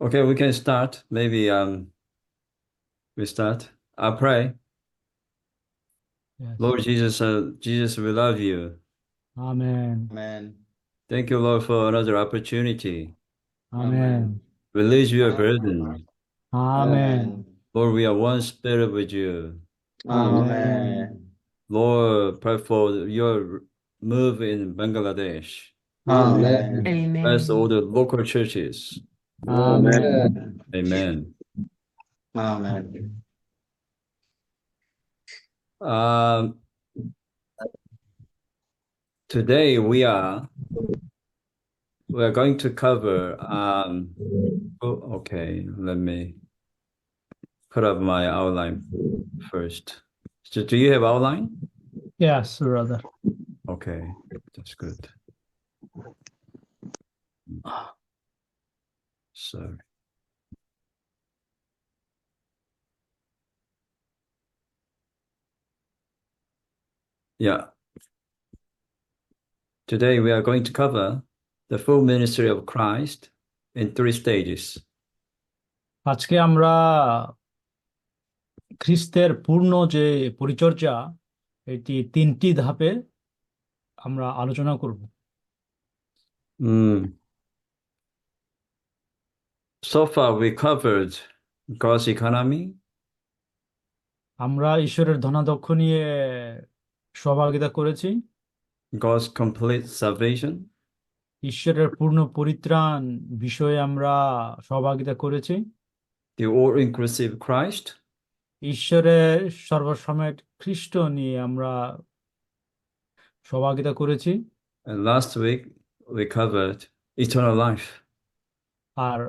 Okay, we can start. Maybe we start. I'll pray. Yes. Lord Jesus, Jesus, we love you. Amen. Amen. Thank you, Lord, for another opportunity. Amen. Release your burden. Amen. Lord, we are one spirit with you. Amen. Lord, pray for your move in Bangladesh. Amen. Bless all Amen. the local churches. Amen. Amen. Amen. Um, Today we are going to cover okay, let me put up my outline first. So do you have outline? Yes, brother. Okay, that's good. Sorry. Yeah. Today we are going to cover the full ministry of Christ in 3 stages. আজকে আমরা খ্রিস্টের পূর্ণ যে পরিচর্যা এটি 3টি ধাপে আমরা আলোচনা করব। So far we covered God's economy, আমরা ঈশ্বরের ধনাধ্যক্ষ নিয়ে সহভাগিতা করেছি, God's complete salvation, ঈশ্বরের পূর্ণ পরিত্রাণ বিষয়ে আমরা সহভাগিতা করেছি, the all-inclusive Christ, ঈশ্বরের সর্বসমেত খ্রিস্ট নিয়ে আমরা সহভাগিতা করেছি, and last week we covered eternal life. আর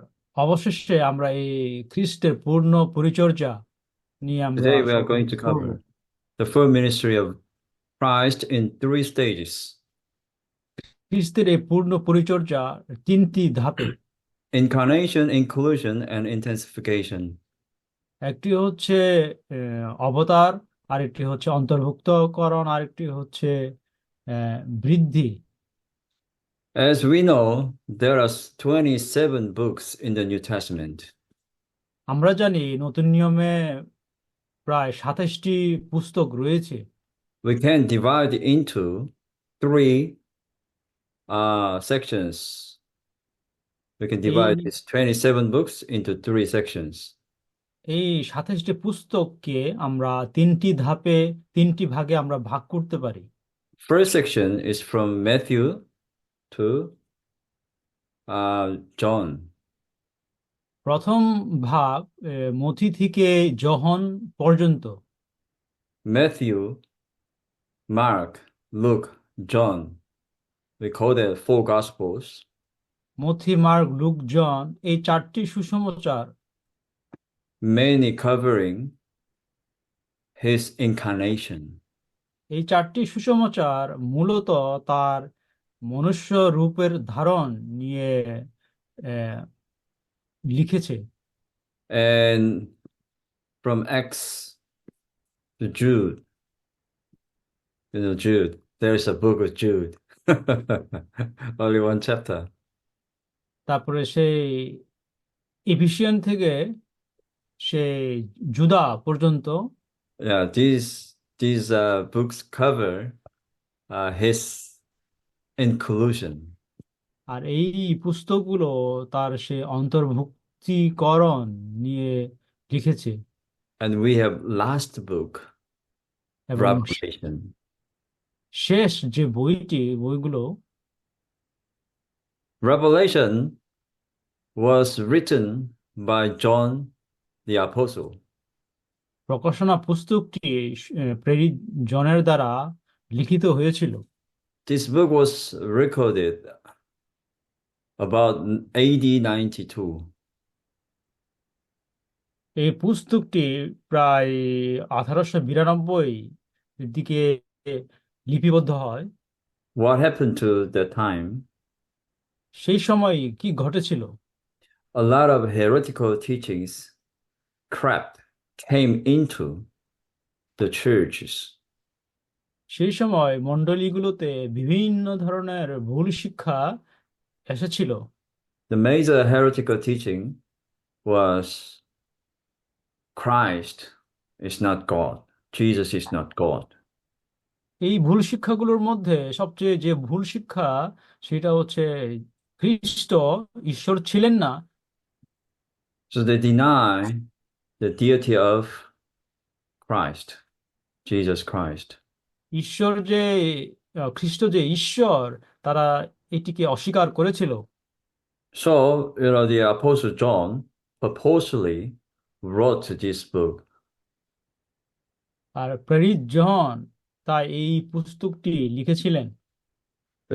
অবশেষে আমরা এই খ্রিস্টের পূর্ণ পরিচর্যা নিয়ে আমরা Today we are going to সহভাগিতা করব। cover the full ministry of Christ in 3 stages. খ্রিস্টের এই পূর্ণ পরিচর্যা 3টি ধাপে। Incarnation, inclusion, and intensification. একটি হচ্ছে অবতার, আরেকটি হচ্ছে অন্তর্ভুক্তকরণ, আরেকটি হচ্ছে বৃদ্ধি। As we know, there are 27 books in the New Testament. আমরা জানি নতুন নিয়মে প্রায় 27টি পুস্তক রয়েছে। We can divide into 3 sections. We can divide these 27 books into 3 sections. এই 27টি পুস্তককে আমরা 3টি ধাপে 3টি ভাগে আমরা ভাগ করতে পারি। First section is from Matthew to John. প্রথম ভাগ মথি থেকে যোহন পর্যন্ত। Matthew, Mark, Luke, John. We call them 4 Gospels. Mathi, mark, look, জন এই 4টি সুসমাচার, Mainly covering his incarnation. এই 4টি সুসমাচার মূলত তার মনুষ্য রূপের ধারণ নিয়ে লিখেছে। And from Acts to Jude, Jude, there's a book of Jude. Only 1 chapter. তারপরে সেই এফিসিয়ান থেকে সেই জুদা পর্যন্ত। Yeah, these books cover his inclusion. আর এই পুস্তকগুলো তার সে অন্তর্ভুক্তিকরণ নিয়ে লিখেছে। And we have last book, এবং Revelation. শেষ যে বইগুলো Revelation was written by John the Apostle. প্রকাশনা পুস্তকটি প্রেরিত জনের দ্বারা লিখিত হয়েছিল। This book was recorded about AD 92. এই পুস্তকটি প্রায় 1892 দিকে লিপিবদ্ধ হয়। What happened to that time? সেই সময় কি ঘটেছিল? A lot of heretical teachings came into the churches. সেই সময় মণ্ডলীগুলোতে বিভিন্ন ধরনের ভুল শিক্ষা এসেছিল। The major heretical teaching was Christ is not God. Jesus is not God. এই ভুল শিক্ষাগুলোর মধ্যে সবচেয়ে যে ভুল শিক্ষা সেটা হচ্ছে খ্রিস্ট ঈশ্বর ছিলেন না। So they deny the deity of Christ, Jesus Christ. ঈশ্বর যে খ্রিস্ট যে ঈশ্বর, তারা এটিকে অস্বীকার করেছিল। So, the Apostle John purposely wrote this book, আর প্রেরিত জন তাই এই পুস্তকটি লিখেছিলেন।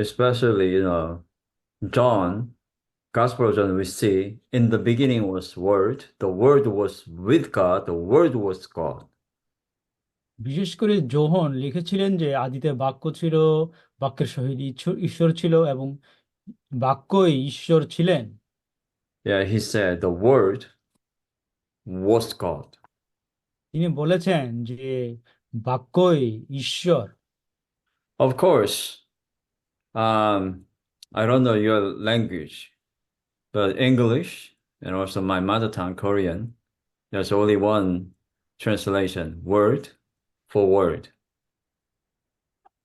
especially, John, Gospel of John, we see in the beginning was Word was with God, the Word was God. বিশেষ করে যোহন লিখেছিলেন যে আদিতে বাক্য ছিল, বাক্যের সহিত ঈশ্বর ছিল এবং বাক্যই ঈশ্বর ছিলেন। Yeah, he said the Word was God. তিনি বলেছেন যে বাক্যই ঈশ্বর। Of course, I don't know your language, but English and also my mother tongue, Korean, there's only one translation, word for word.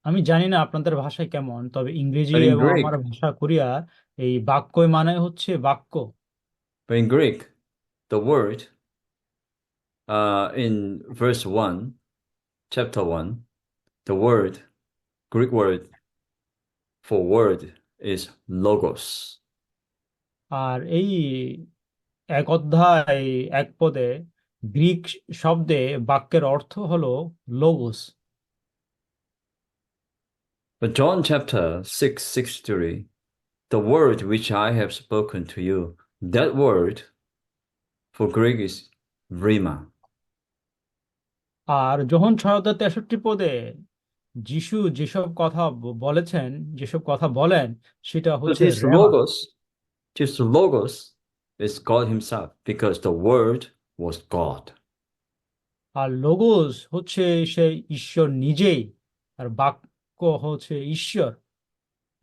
আমি জানি না আপনাদের ভাষায় কেমন, তবে ইংরেজি But in এবং Greek, আমার ভাষা কোরিয়া এই বাক্যই মানে হচ্ছে বাক্য। but in Greek, the word in verse 1, chapter 1, the Greek word for word is logos. আর এই এক অধ্যায় এক পদে গ্রিক শব্দে বাক্যের অর্থ হলো logos. But John chapter 6:63, the word which I have spoken to you, that word for Greek is rhema. আর যোহন 6:63 পদে যিশু যেসব কথা বলেছেন, যেসব কথা বলেন সেটা So হচ্ছে Rema. this logos is God himself because the word was God. আর লোগোস হচ্ছে সেই ঈশ্বর নিজেই, আর বাক্য হচ্ছে ঈশ্বর।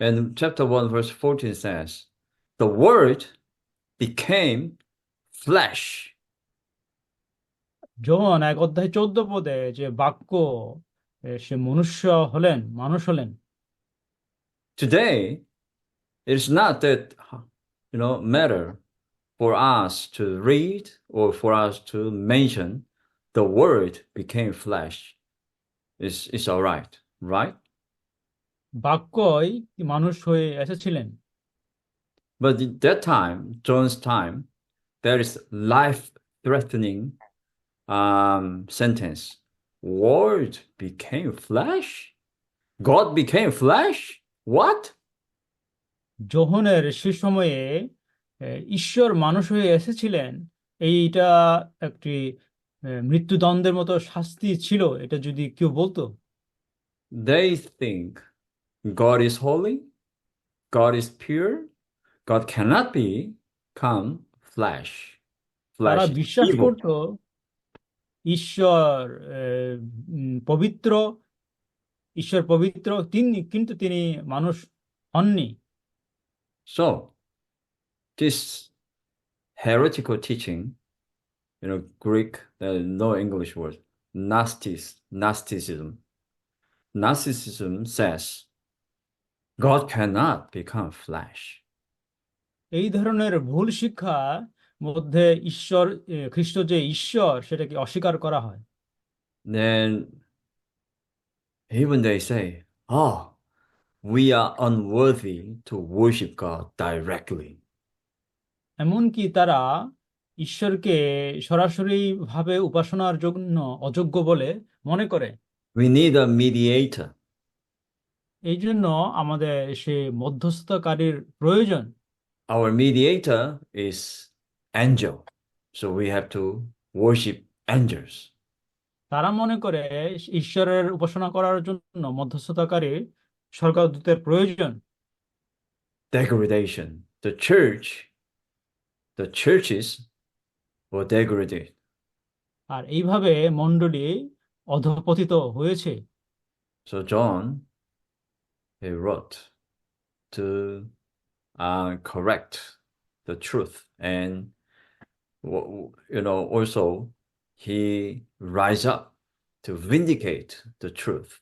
And chapter 1 verse 14 says, the word became flesh. যোহন 1:14 পদে যে বাক্য সে মনুষ্য হলেন, মানুষ হলেন। Today, it's not that, matter for us to read or for us to mention the word became flesh. It's all right, right? বাক্যই মানুষ হয়ে এসেছিলেন। But at that time, John's time, there is life-threatening sentence. Word became flesh? God became flesh? What? যোহনের সে সময়ে ঈশ্বর মানুষ হয়ে এসেছিলেন, এইটা একটি মৃত্যুদণ্ডের মতো শাস্তি ছিল, এটা যদি কেউ বলতো। They think God is holy, God is pure, God cannot become flesh. তারা Flesh is বিশ্বাস evil. করত ঈশ্বর পবিত্র, ঈশ্বর পবিত্র তিনি, কিন্তু তিনি মানুষ হননি। So, this heretical teaching, Greek, no English word, Gnosticism. Gnosticism says God cannot become flesh. এই ধরনের ভুল শিক্ষা মধ্যে ঈশ্বর, খ্রিস্ট যে ঈশ্বর সেটাকে অস্বীকার করা হয়। Then even they say, oh, we are unworthy to worship God directly. এমনকি তারা ঈশ্বরকে সরাসরি ভাবে উপাসনার জন্য অযোগ্য বলে মনে করে। We need a mediator. এই জন্য আমাদের সে মধ্যস্থতাকারীর প্রয়োজন। Our mediator is angel. So we have to worship angels. তারা মনে করে ঈশ্বরের উপাসনা করার জন্য মধ্যস্থতাকারী স্বর্গদূতের প্রয়োজন। Degradation. The churches were degraded. আর এইভাবে মণ্ডলী অধঃপতিত হয়েছে। So John, he wrote to correct the truth and also he rise up to vindicate the truth.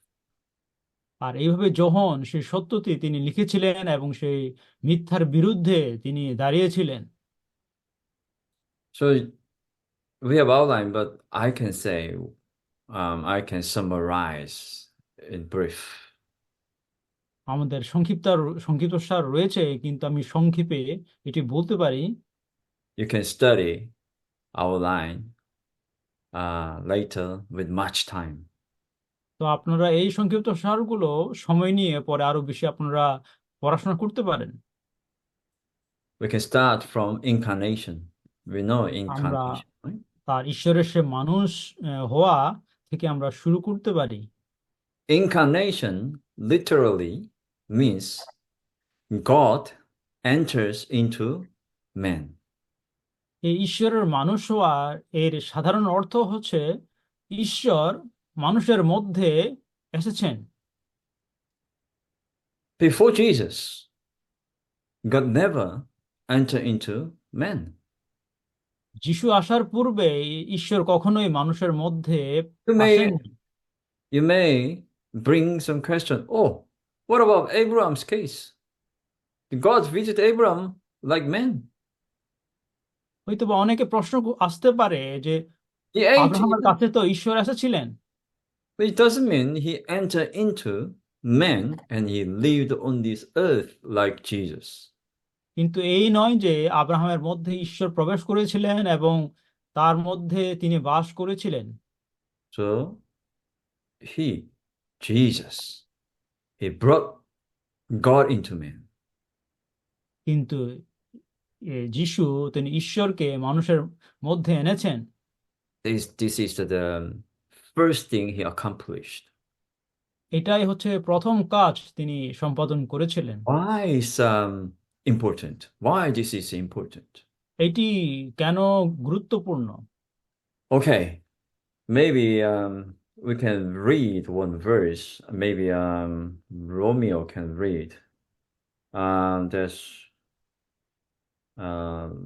আর এইভাবে যোহন সেই সত্যটি তিনি লিখেছিলেন এবং সেই মিথ্যার বিরুদ্ধে তিনি দাঁড়িয়েছিলেন। So we have outlined, but I can say, I can summarize in brief. আমাদের সংক্ষিপ্তসার রয়েছে, কিন্তু আমি সংক্ষেপে এটি বলতে পারি। You can study outline later with much time. তো আপনারা এই সংক্ষিপ্তসারগুলো সময় নিয়ে পরে আরো বেশি আপনারা পড়াশোনা করতে পারেন। We can start from incarnation. We know আমরা incarnation, right? তার ঈশ্বরের সে মানুষ হওয়া থেকে আমরা শুরু করতে পারি। Incarnation literally means God enters into man. এই ঈশ্বরের মানুষ হওয়া এর সাধারণ অর্থ হচ্ছে ঈশ্বর মানুষের মধ্যে এসেছেন। Before Jesus, God never entered into man. যিশু আসার পূর্বে ঈশ্বর কখনোই মানুষের মধ্যে You may আসেননি। you may bring some question. Oh, what about Abraham's case? Did God visit Abraham like man? হয়তো বা অনেকে প্রশ্ন আসতে পারে যে He ate. আব্রাহামের কাছে তো ঈশ্বর এসেছিলেন, But it doesn't mean he entered into man and he lived on this earth like Jesus. কিন্তু এই নয় যে আব্রাহামের মধ্যে ঈশ্বর প্রবেশ করেছিলেন এবং তার মধ্যে তিনি বাস করেছিলেন। So Jesus, he brought God into man. কিন্তু যিশু তিনি ঈশ্বরকে মানুষের মধ্যে এনেছেন। This is the first thing he accomplished. এটাই হচ্ছে প্রথম কাজ তিনি সম্পাদন করেছিলেন। Why is important? Why this is important? এটি কেন গুরুত্বপূর্ণ? Okay, maybe we can read one verse. Maybe Romeo can read. There's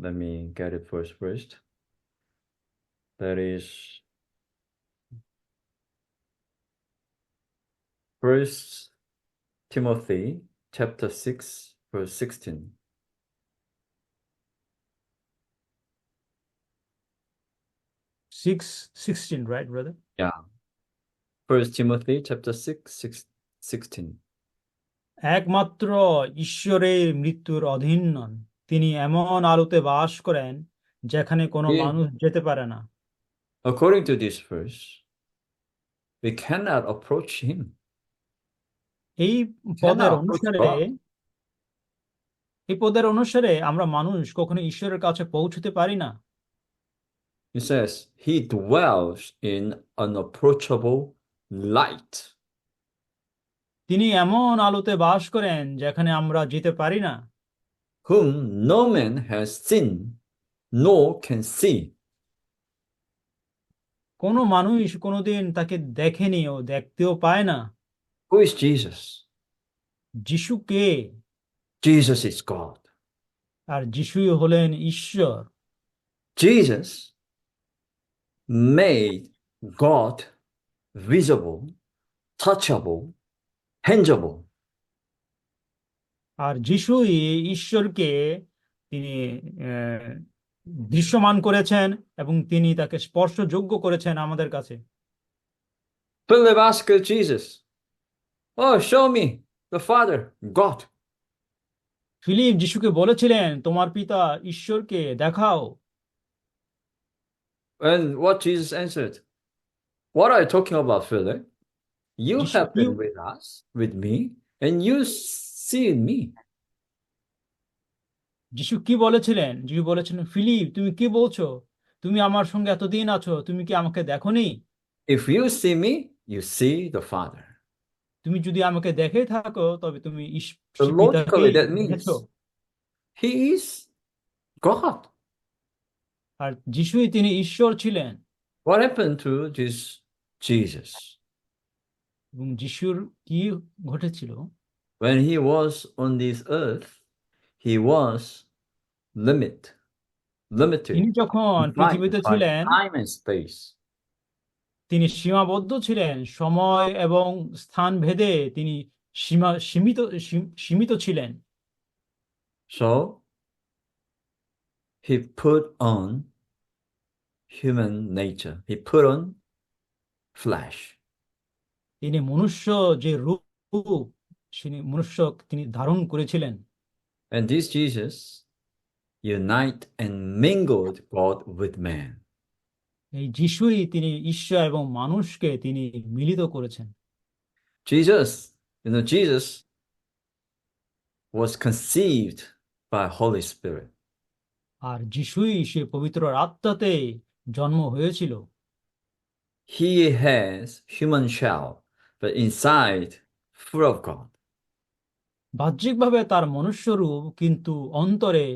let me get it first. That is First Timothy chapter 6 verse 16. 6:16, right, brother? Yeah. First Timothy chapter 16. একমাত্র ঈশ্বরের মৃত্যুর অধীন নন, তিনি এমন আলোতে বাস করেন যেখানে কোনো Yeah. মানুষ যেতে পারে না। According to this verse, we cannot approach him. এই Cannot পদের approach অনুসারে God. এই পদের অনুসারে আমরা মানুষ কখনো ঈশ্বরের কাছে পৌঁছতে পারি না। It says, he dwells in unapproachable light, তিনি এমন আলোতে বাস করেন যেখানে আমরা যেতে পারি না, whom no man has seen, nor can see. কোনো মানুষ কোনোদিন তাকে দেখেনি ও দেখতেও পায় না। Who is Jesus? যিশু কে? Jesus is God. আর যিশুই হলেন ঈশ্বর। Jesus made God visible, touchable, tangible. আর যিশুই ঈশ্বরকে তিনি আহ, দৃশ্যমান করেছেন এবং তিনি তাকে স্পর্শযোগ্য করেছেন আমাদের কাছে। Philip asked Jesus, oh, show me the Father, God. Philip যিশুকে বলেছিলেন, তোমার পিতা ঈশ্বরকে দেখাও। And what Jesus answered, what are you talking about, Philip? You যিশু have কি been with us, with me, and you see me. যিশু কি বলেছিলেন? যিশু বলেছিলেন, ফিলিপ তুমি কি বলছো? তুমি আমার সঙ্গে এতদিন আছো, তুমি কি আমাকে দেখোনি? If you see me, you see the Father. তুমি যদি আমাকে দেখে থাকো তবে তুমি So পিতাকে logically, that means দেখেছো। he is God. আর যিশুই তিনি ঈশ্বর ছিলেন। What happened to this Jesus? এবং যিশুর কি ঘটেছিল? When he was on this earth, he was limited, তিনি যখন confined পৃথিবীতে by ছিলেন time and space. তিনি সীমাবদ্ধ ছিলেন, সময় এবং স্থান ভেদে তিনি সীমিত ছিলেন। So he put on human nature. He put on flesh. তিনি মনুষ্য যে রূপ মনুষ্য তিনি ধারণ করেছিলেন। And this Jesus unite and mingled God with man. এই যিশুই তিনি ঈশ্বর এবং মানুষকে তিনি মিলিত করেছেন। Jesus was conceived by Holy Spirit. আর যিশুই সে পবিত্র আত্মাতে জন্ম হয়েছিল। He has human shell, but inside full of God. বাহ্যিকভাবে তার মনুষ্য রূপ, কিন্তু অন্তরে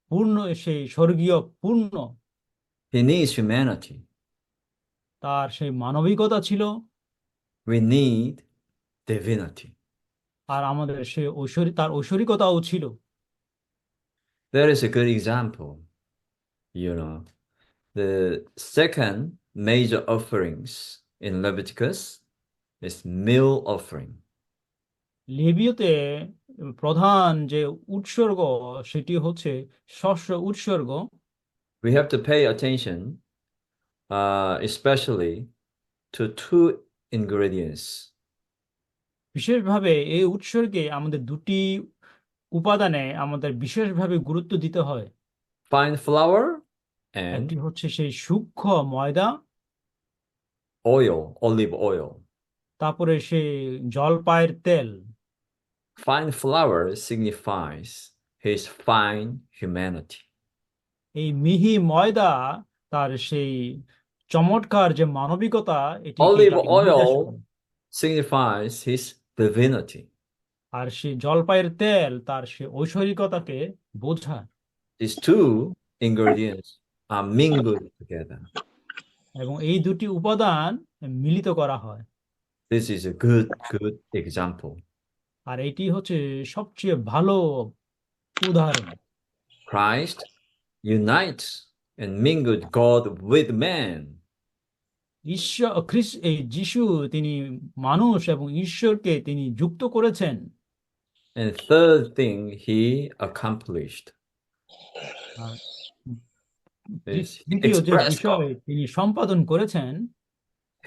পূর্ণ, সেই স্বর্গীয় পূর্ণ। He needs humanity. তার সেই মানবিকতা ছিল, We need divinity. আর আমাদের সে তার ঐশ্বরিকতাও ছিল। There is a good example. The second major offerings in Leviticus is meal offering. লেবীয়তে প্রধান যে উৎসর্গ সেটি হচ্ছে শস্য উৎসর্গ। We have to pay attention, especially to two ingredients. বিশেষভাবে এই উৎসর্গে আমাদের দুটি উপাদানে আমাদের বিশেষভাবে গুরুত্ব দিতে হয়। Fine flour একটি and হচ্ছে সেই সূক্ষ্ম ময়দা, oil, olive oil. তারপরে সেই জলপাইয়ের তেল। Fine flour signifies his fine humanity. এই মিহি ময়দা তার সেই চমৎকার যে মানবিকতা, এটি Olive এটাকে নির্দেশ oil করে। signifies his divinity. আর সেই জলপাইয়ের তেল তার সে ঐশ্বরিকতাকে বোঝায়। These two ingredients are mingled together. এবং এই দুটি উপাদান মিলিত করা হয়। This is a good example. আর এটি হচ্ছে সবচেয়ে ভালো উদাহরণ। Christ unites and mingled God with man. এই যিশু তিনি মানুষ এবং ঈশ্বরকে তিনি যুক্ত করেছেন। And third thing he accomplished R is he দ্বিতীয় যে expressed বিষয় God. তিনি সম্পাদন করেছেন,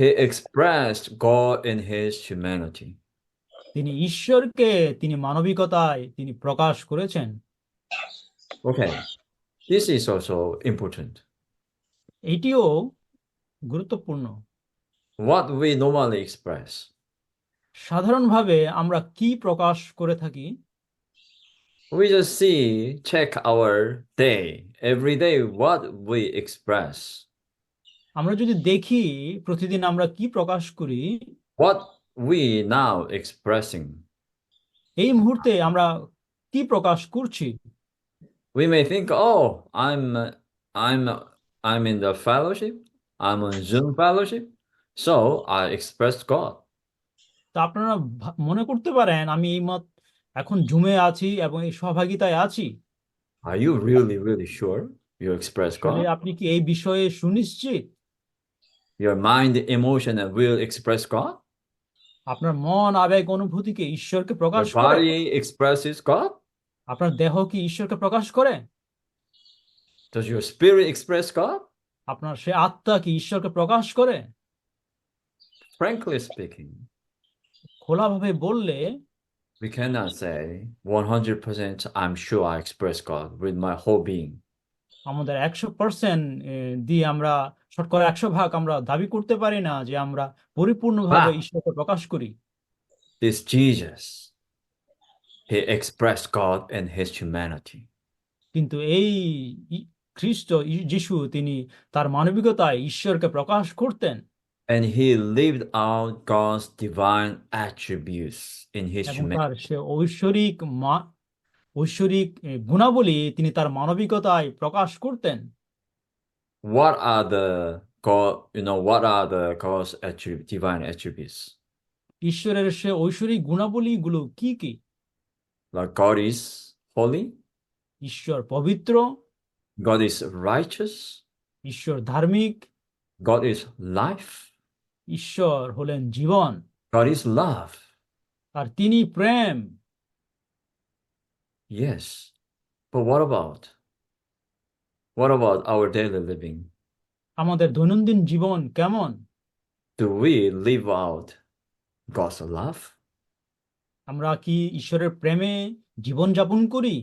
He expressed God in his humanity. তিনি ঈশ্বরকে তিনি মানবিকতায় তিনি প্রকাশ করেছেন। Okay, this is also important. এটিও গুরুত্বপূর্ণ। What we normally express. সাধারণভাবে আমরা কি প্রকাশ করে থাকি? We just check our day, every day what we express. আমরা যদি দেখি প্রতিদিন আমরা কি প্রকাশ করি, What we now expressing. এই মুহূর্তে আমরা কি প্রকাশ করছি। We may think, oh, I'm in the fellowship. I'm on Zoom fellowship, so I express God. তা আপনারা মনে করতে পারেন আমি এখন জুমে আছি এবং এই সহভাগিতায় আছি। Are you really sure you express আসলে God? আপনি কি এই বিষয়ে সুনিশ্চিত? Your mind, emotion, and will express God? আপনার মন, আবেগ, অনুভূতিকে ঈশ্বরকে প্রকাশ Your করে? body expresses God? আপনার দেহ কি ঈশ্বরকে প্রকাশ করে? Does your spirit express God? আপনার সে আত্মা কি ঈশ্বরকে প্রকাশ করে? Frankly speaking, খোলাভাবে বললে we cannot say 100% I'm sure I express God with my whole being. আমাদের 100% দিয়ে আমরা শতকরা 100% আমরা দাবি করতে পারি না যে আমরা পরিপূর্ণভাবে But ঈশ্বরকে প্রকাশ করি। this Jesus, he expressed God in his humanity. কিন্তু এই যিশু তিনি তার মানবিকতায় ঈশ্বরকে প্রকাশ করতেন And he lived out God's divine attributes in his এবং তার humanity. সে ঐশ্বরিক গুণাবলী তিনি তার মানবিকতায় প্রকাশ করতেন। What are the God's divine attributes? ঈশ্বরের সে ঐশ্বরিক গুণাবলীগুলো কি কি? Like God is holy, ঈশ্বর পবিত্র, God is righteous. ঈশ্বর ধার্মিক, God is life. ঈশ্বর হলেন জীবন, God is love. আর তিনি প্রেম। Yes. But what about our daily living? আমাদের দৈনন্দিন জীবন কেমন? Do we live out God's love? আমরা কি ঈশ্বরের প্রেমে জীবনযাপন করি?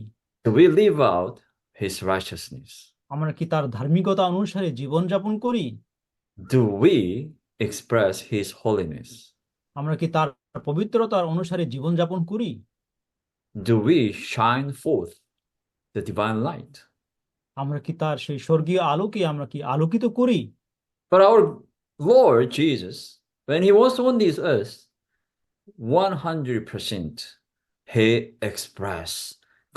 Do we live out His righteousness? আমরা কি তার ধার্মিকতা অনুসারে জীবনযাপন করি? Do we express His holiness? আমরা কি তার পবিত্রতার অনুসারে জীবনযাপন করি? Do we shine forth the divine light? আমরা কি তার সেই স্বর্গীয় আলোকে আমরা কি আলোকিত করি? But our Lord Jesus, when He was on this earth, 100% He expressed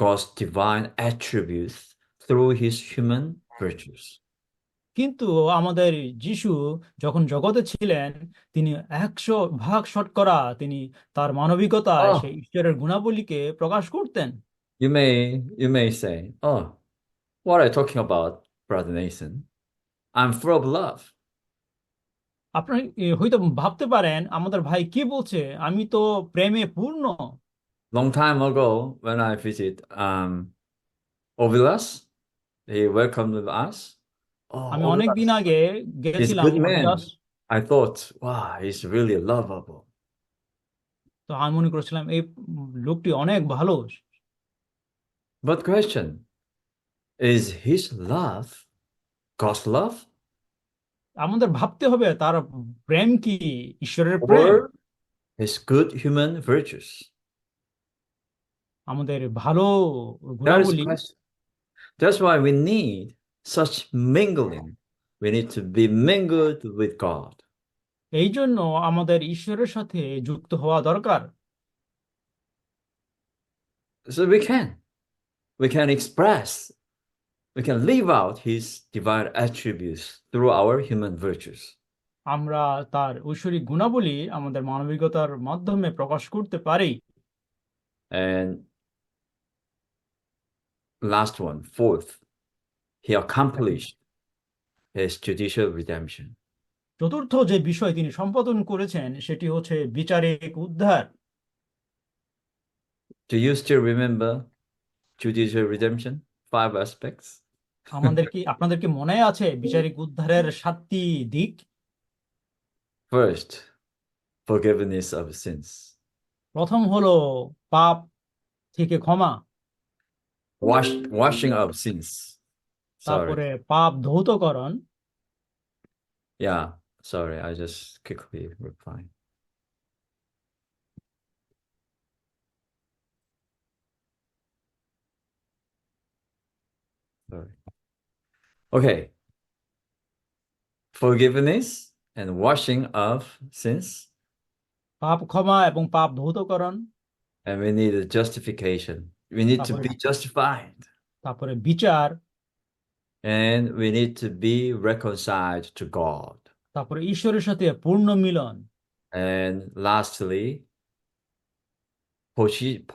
God's divine attributes through His human virtues. কিন্তু আমাদের যিশু যখন জগতে ছিলেন, তিনি 100% শতকরা তিনি তার মানবিকতায় Oh. সেই ঈশ্বরের গুণাবলীকে প্রকাশ করতেন। You may say, oh, what are you talking about, Brother Nathan? I'm full of love. আপনারা হয়তো ভাবতে পারেন আমাদের ভাই কি বলছে, আমি তো প্রেমে পূর্ণ। Long time ago, when I visit Ovilas, he welcomed us. Oh, আমি অনেক দিন Ovilas, আগে he's a গেছিলাম good man. Abhilash, I thought, wow, he's really lovable. তো আমি মনে করেছিলাম এই লোকটি অনেক ভালো। But question, is his love God's love আমাদের ভাবতে হবে তার প্রেম কি ঈশ্বরের প্রেম, or his good human virtues? আমাদের ভালো That is the গুণাবলী। question. That's why we need such mingling. We need to be mingled with God. এই জন্য আমাদের ঈশ্বরের সাথে যুক্ত হওয়া দরকার। So we can express, we can live out his divine attributes through our human virtues. আমরা তার ঐশ্বরিক গুণাবলী আমাদের মানবিকতার মাধ্যমে প্রকাশ করতে পারি। And last one, fourth, he accomplished his judicial redemption. চতুর্থ যে বিষয় তিনি সম্পাদন করেছেন সেটি হচ্ছে বিচারিক উদ্ধার। Do you still remember judicial redemption? 5 aspects. আপনাদের কি মনে আছে বিচারিক উদ্ধারের 7টি দিক? First, forgiveness of sins. প্রথম হলো পাপ থেকে ক্ষমা, Washing of sins. তারপরে Sorry. পাপ ধৌতকরণ, Yeah, sorry, I just quickly reply. Sorry. Okay. Forgiveness and washing of sins. পাপ ক্ষমা এবং পাপ ধৌতকরণ, And we need a justification. We need to be justified. তারপরে বিচার, And we need to be reconciled to God. তারপরে ঈশ্বরের সাথে পূর্ণ মিলন, And lastly,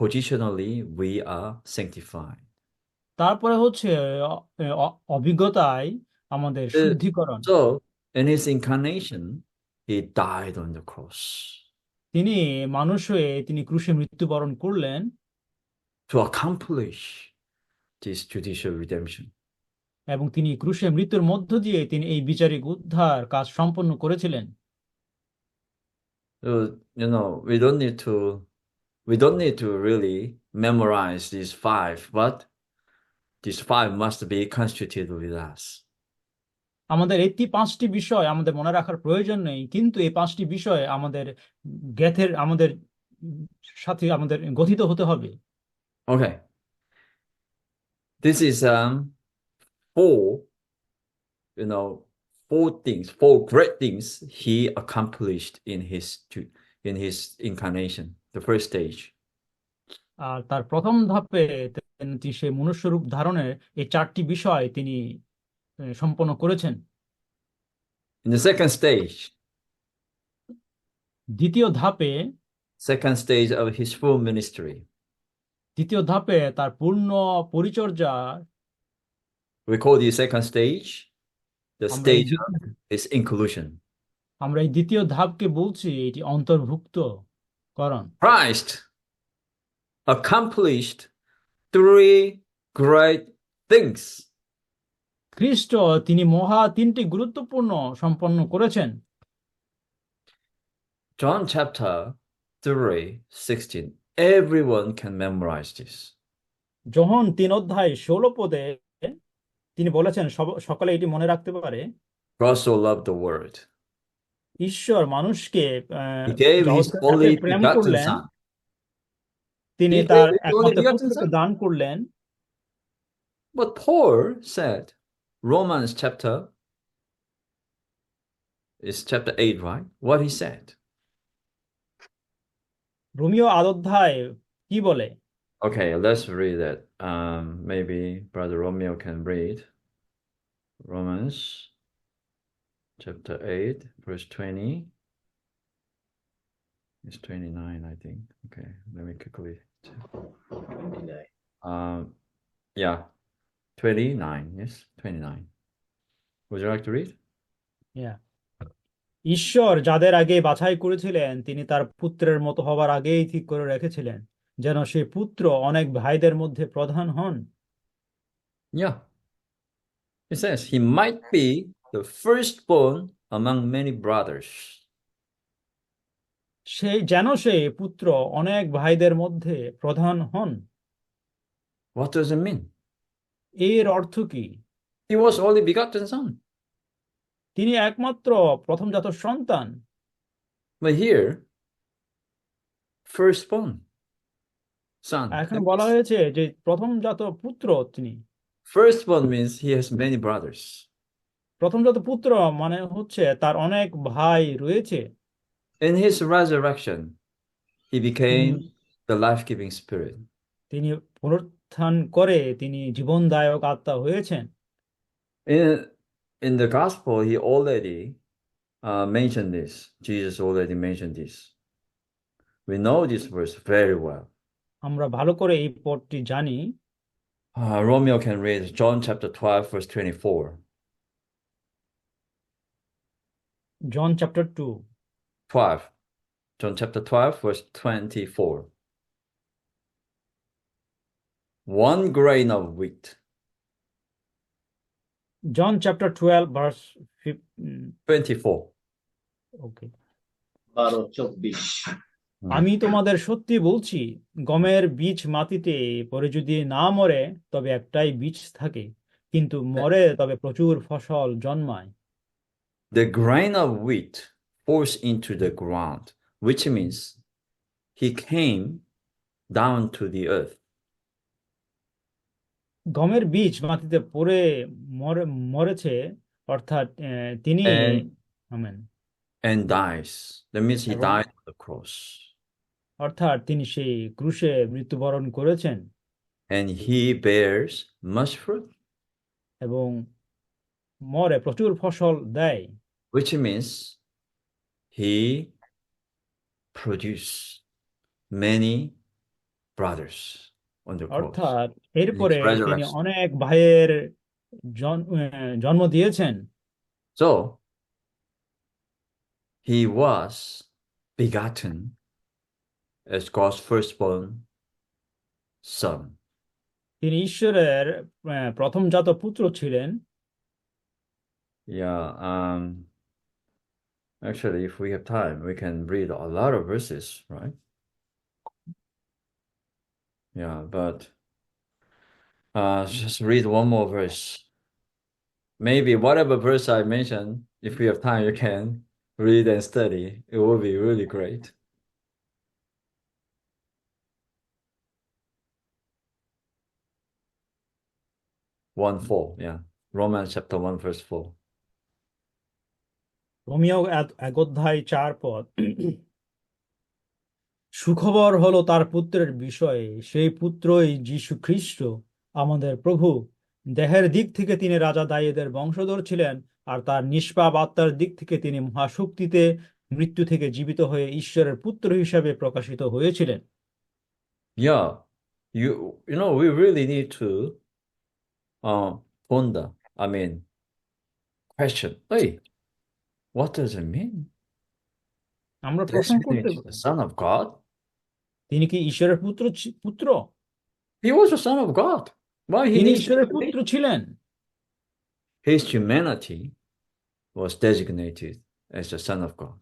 positionally, we are sanctified. তারপরে হচ্ছে অভিজ্ঞতায় আমাদের শুদ্ধিকরণ। So, in his incarnation, he died on the cross তিনি মানুষ হয়ে তিনি ক্রুশে মৃত্যুবরণ করলেন to accomplish this judicial redemption. এবং তিনি ক্রুশে মৃত্যুর মধ্য দিয়ে তিনি এই বিচারিক উদ্ধার কাজ সম্পন্ন করেছিলেন। So, we don't need to really memorize these 5, but these 5 must be constituted with us. আমাদের এই 5টি বিষয় আমাদের মনে রাখার প্রয়োজন নেই, কিন্তু এই 5টি বিষয় আমাদের আমাদের সাথে আমাদের গঠিত হতে হবে। Okay. This is 4 great things he accomplished in his incarnation, the first stage. আর তার প্রথম ধাপে তিনি সেই মনুষ্যরূপ ধারণের এই 4টি বিষয় তিনি সম্পন্ন করেছেন। In the second stage, দ্বিতীয় ধাপে second stage of his full ministry, তার পূর্ণ পরিচর্যা We call the second stage. The আমরা এই stage দ্বিতীয় is inclusion. আমরা এই দ্বিতীয় ধাপকে বলছি এটি অন্তর্ভুক্ত করণ। Christ accomplished three great things. খ্রিস্ট তিনি মহা তিনটি গুরুত্বপূর্ণ সম্পন্ন করেছেন। John chapter 3:16. Everyone can memorize this. যোহন 3:16 তিনি বলেছেন সকলে এটি মনে রাখতে পারে। God so loved the world. ঈশ্বর মানুষকে He gave his জগৎকে only প্রেম begotten করলেন, Son. তিনি He তার gave his only একমাত্র begotten পুত্রকে Son. দান করলেন। But Paul said, Romans chapter is chapter 8, right? What he said. রোমীয় 8 কি বলে? Okay, let's read it. Maybe Brother Romeo can read. Romans chapter 8, verse 20. It's 29, I think. Okay, let me quickly check. Yeah, 29. Yes, 29. Would you like to read? Yeah. ঈশ্বর যাদের আগে বাছাই করেছিলেন তিনি তার পুত্রের মতো হবার আগেই ঠিক করে রেখেছিলেন যেন সে পুত্র অনেক ভাইদের মধ্যে প্রধান হন। Yeah. It says he might be the firstborn among many brothers. যেন সে পুত্র অনেক ভাইদের মধ্যে প্রধান হন। What does it mean? এর অর্থ কি? He was only begotten son. তিনি একমাত্র প্রথমজাত সন্তান। But here, firstborn son. এখন বলা হয়েছে যে প্রথমজাত পুত্র তিনি। Firstborn means he has many brothers. প্রথমজাত পুত্র মানে হচ্ছে তার অনেক ভাই রয়েছে। In his resurrection, he became the life-giving spirit. তিনি পুনরুত্থান করে তিনি জীবনদায়ক আত্মা হয়েছেন। In the gospel, he already mentioned this. Jesus already mentioned this. We know this verse very well. আমরা ভালো করে এই পদটি জানি। Romeo can read John chapter 12, verse 24. John chapter 2. 12. John chapter 12, verse 24. One grain of wheat. John chapter 12, verse 24. Okay. 12-24 আমি তোমাদের সত্যি বলছি গমের বীজ মাটিতে পড়ে যদি না মরে তবে একটাই বীজ থাকে, কিন্তু মরে তবে প্রচুর ফসল জন্মায়। The grain of wheat falls into the ground, which means he came down to the earth. গমের বীজ মাটিতে পড়ে মরেছে অর্থাৎ তিনি amen and dies. That means he died on the cross. অর্থাৎ তিনি সেই ক্রুশে মৃত্যুবরণ করেছেন। And he bears much fruit. এবং মরে প্রচুর ফসল দেয়। Which means he produced many brothers on the cross. অর্থাৎ এরপরে তিনি অনেক ভাইয়ের জন্ম দিয়েছেন। So he was begotten as God's firstborn son. তিনি ঈশ্বরের প্রথমজাত পুত্র ছিলেন। Yeah, actually, if we have time, we can read a lot of verses, right? Yeah, but just read one more verse. Maybe whatever verse I mentioned, if we have time, you can read and study. It will be really great. One 4, yeah. Romans chapter 1, verse 4. রোমীয় 1:4 সুখবর হলো তার পুত্রের বিষয়ে, সেই পুত্রই যীশু খ্রিস্ট আমাদের প্রভু। দেহের দিক থেকে তিনি রাজা দাউদের বংশধর ছিলেন, আর তার নিষ্পাপ আত্মার দিক থেকে তিনি মহাশক্তিতে মৃত্যু থেকে জীবিত হয়ে ঈশ্বরের পুত্র হিসাবে প্রকাশিত হয়েছিলেন। Yeah, you know, we really need to ponder, I mean, question, hey, what does it mean? আমরা প্রশ্ন করতে Designate the Son of God? তিনি কি ঈশ্বরের পুত্র? He was the Son of God. Why he তিনি needs ঈশ্বরের to পুত্র be? ছিলেন His humanity was designated as the Son of God.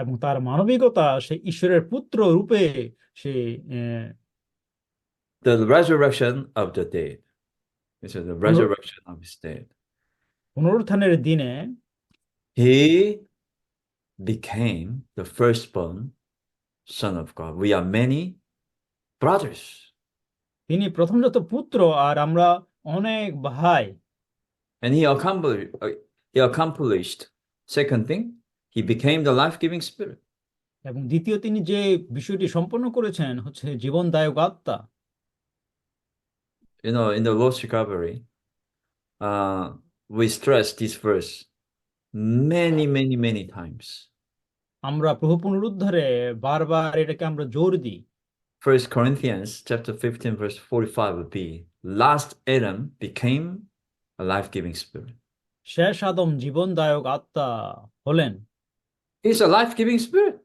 এবং তার মানবিকতা সে ঈশ্বরের পুত্র রূপে সে The resurrection of the dead. This is the resurrection of his dead. পুনরুত্থানের দিনে He became the firstborn Son of God. We are many brothers. তিনি প্রথমজাত পুত্র আর আমরা অনেক ভাই And he accomplished second thing, he became the life-giving spirit. এবং দ্বিতীয় তিনি যে বিষয়টি সম্পন্ন করেছেন হচ্ছে জীবনদায়ক আত্মা You know, in the Lord's recovery, we stress this verse many times. আমরা প্রভু পুনরুদ্ধারে বারবার এটাকে আমরা জোর দিই 1 Corinthians chapter 15 verse 45 would be, last Adam became a life-giving spirit. শেষ আদম জীবনদায়ক আত্মা হলেন He's a life-giving spirit.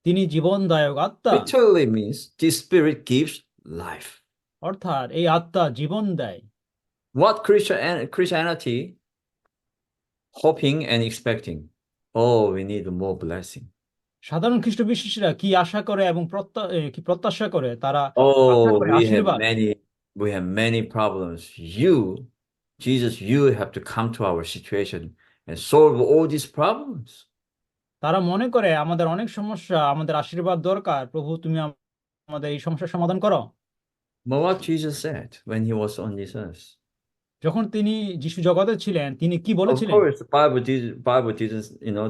তিনি জীবনদায়ক আত্মা Literally means this spirit gives life. অর্থাৎ এই আত্মা জীবন দেয় What Christianity hoping and expecting? Oh, we need more blessing. সাধারণ খ্রিস্ট বিশ্বাসীরা কি আশা করে এবং কি প্রত্যাশা করে তারা আশা Oh, করে we have আশীর্বাদ many problems. Jesus, you have to come to our situation and solve all these problems. তারা মনে করে আমাদের অনেক সমস্যা আমাদের আশীর্বাদ দরকার প্রভু তুমি আমাদের এই সমস্যার সমাধান করো But what Jesus said when he was on this earth? যখন তিনি যিশু জগতে ছিলেন তিনি কি Of বলেছিলেন course, the Bible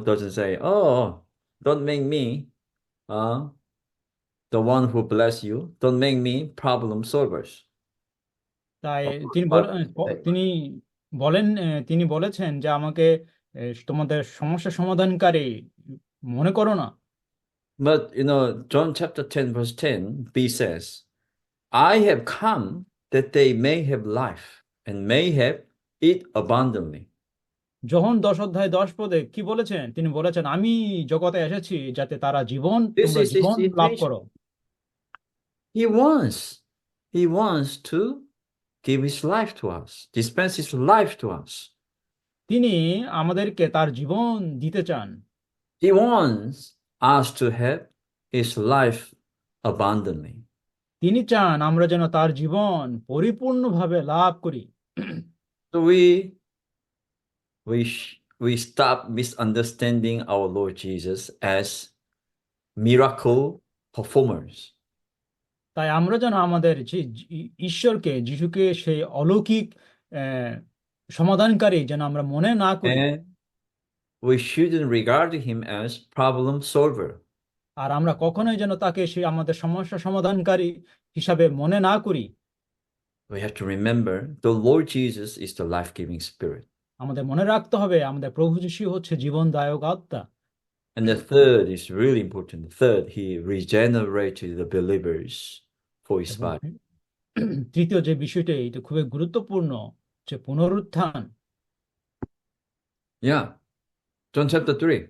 doesn't say, oh, don't make me the one who bless you. Don't make me problem solvers. তাই Of course, তিনি Bible doesn't say. তিনি বলেন তিনি বলেছেন যে আমাকে তোমাদের সমস্যা সমাধানকারী মনে করো না But John chapter 10 verse 10, B says, I have come that they may have life and may have it abundantly. যোহন 10 অধ্যায় 10 পদে কি বলেছেন তিনি বলেছেন আমি জগতে এসেছি যাতে তারা তোমরা This is Jibon his love intention. করো He wants to give his life to us, dispense his life to us. তিনি আমাদেরকে তার জীবন দিতে চান He wants us to have his life abundantly. তিনি চান আমরা যেন তার জীবন পরিপূর্ণভাবে লাভ করি So we stop misunderstanding our Lord Jesus as miracle performers. তাই আমরা যেন আমাদের ঈশ্বরকে যিশুকে সেই অলৌকিক সমাধানকারী যেন আমরা মনে না করি And we shouldn't regard him as problem solver. আর আমরা কখনোই যেন তাকে সেই আমাদের সমস্যা সমাধানকারী হিসাবে মনে না করি We have to remember the Lord Jesus is the life-giving spirit. আমাদের মনে রাখতে হবে আমাদের প্রভু যিশু হচ্ছে জীবনদায়ক আত্মা And the third is really important. The third, he regenerated the believers for his body. তৃতীয় যে বিষয়টা এটা খুবই গুরুত্বপূর্ণ যে পুনরুত্থান Yeah. John chapter 3.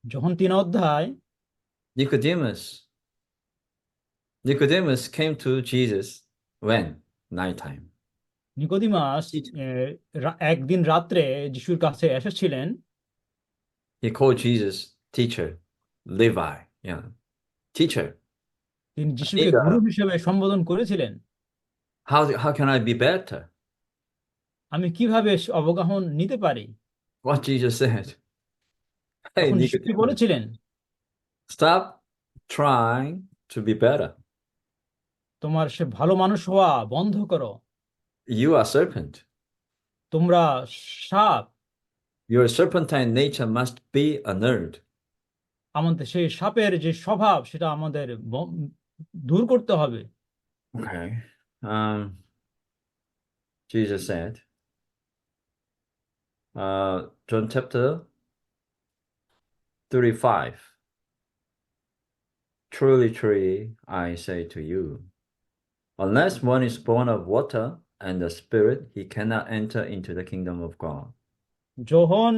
যখন 3 অধ্যায় Nicodemus came to Jesus when? Nighttime. নিকোদিমাস একদিন রাত্রে যিশুর কাছে এসেছিলেন He called Jesus teacher, Levi. Yeah. Teacher. তিনি যিশুকে গুরু হিসেবে সম্বোধন করেছিলেন How can I be better? আমি কিভাবে অবগাহন নিতে পারি What Jesus said. Hey, তখন যিশু কি Nicodemus, বলেছিলেন stop trying to be better. তোমার সে ভালো মানুষ হওয়া বন্ধ করো You are serpent. তোমরা সাপ Your serpentine nature must be annulled. আমাদের সেই সাপের যে স্বভাব সেটা আমাদের দূর করতে হবে Okay. Jesus said, John chapter 35. Truly, truly, I say to you, unless one is born of water and the Spirit, he cannot enter into the kingdom of God. যোহন